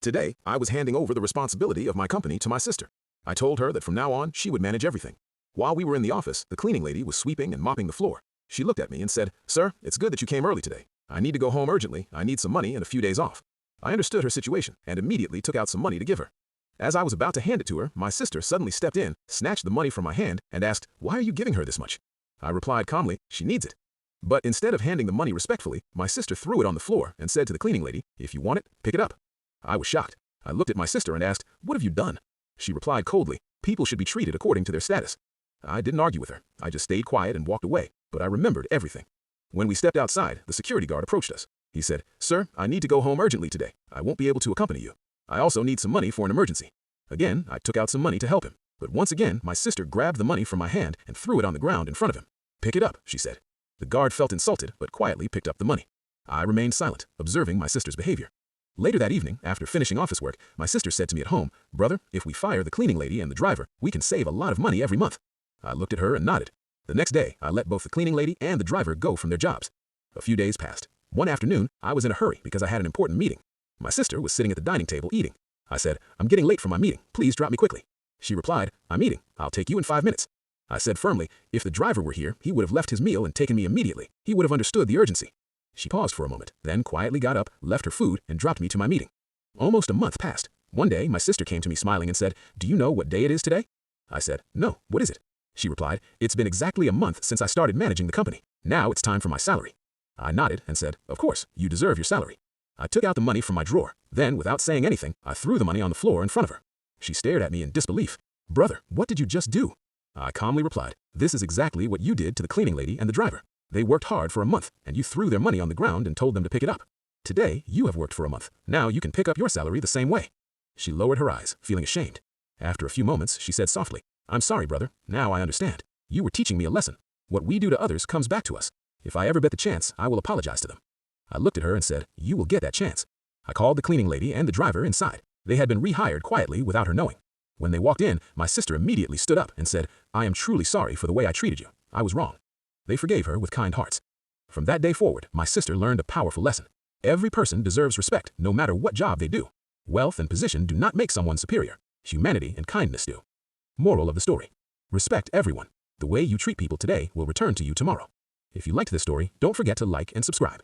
Today, I was handing over the responsibility of my company to my sister. I told her that from now on, she would manage everything. While we were in the office, the cleaning lady was sweeping and mopping the floor. She looked at me and said, "Sir, it's good that you came early today. I need to go home urgently. I need some money and a few days off." I understood her situation and immediately took out some money to give her. As I was about to hand it to her, my sister suddenly stepped in, snatched the money from my hand, and asked, "Why are you giving her this much?" I replied calmly, "She needs it." But instead of handing the money respectfully, my sister threw it on the floor and said to the cleaning lady, "If you want it, pick it up." I was shocked. I looked at my sister and asked, "What have you done?" She replied coldly, "People should be treated according to their status." I didn't argue with her. I just stayed quiet and walked away, but I remembered everything. When we stepped outside, the security guard approached us. He said, "Sir, I need to go home urgently today. I won't be able to accompany you. I also need some money for an emergency." Again, I took out some money to help him, but once again, my sister grabbed the money from my hand and threw it on the ground in front of him. "Pick it up," she said. The guard felt insulted, but quietly picked up the money. I remained silent, observing my sister's behavior. Later that evening, after finishing office work, my sister said to me at home, "Brother, if we fire the cleaning lady and the driver, we can save a lot of money every month." I looked at her and nodded. The next day, I let both the cleaning lady and the driver go from their jobs. A few days passed. One afternoon, I was in a hurry because I had an important meeting. My sister was sitting at the dining table eating. I said, "I'm getting late for my meeting. Please drop me quickly." She replied, "I'm eating. I'll take you in 5 minutes." I said firmly, "If the driver were here, he would have left his meal and taken me immediately. He would have understood the urgency." She paused for a moment, then quietly got up, left her food, and dropped me to my meeting. Almost a month passed. One day, my sister came to me smiling and said, "Do you know what day it is today?" I said, "No, what is it?" She replied, "It's been exactly a month since I started managing the company. Now it's time for my salary." I nodded and said, "Of course, you deserve your salary." I took out the money from my drawer. Then, without saying anything, I threw the money on the floor in front of her. She stared at me in disbelief. "Brother, what did you just do?" I calmly replied, "This is exactly what you did to the cleaning lady and the driver. They worked hard for a month, and you threw their money on the ground and told them to pick it up. Today, you have worked for a month. Now you can pick up your salary the same way." She lowered her eyes, feeling ashamed. After a few moments, she said softly, "I'm sorry, brother. Now I understand. You were teaching me a lesson. What we do to others comes back to us. If I ever get the chance, I will apologize to them." I looked at her and said, "You will get that chance." I called the cleaning lady and the driver inside. They had been rehired quietly without her knowing. When they walked in, my sister immediately stood up and said, "I am truly sorry for the way I treated you. I was wrong." They forgave her with kind hearts. From that day forward, my sister learned a powerful lesson. Every person deserves respect, no matter what job they do. Wealth and position do not make someone superior. Humanity and kindness do. Moral of the story: respect everyone. The way you treat people today will return to you tomorrow. If you liked this story, don't forget to like and subscribe.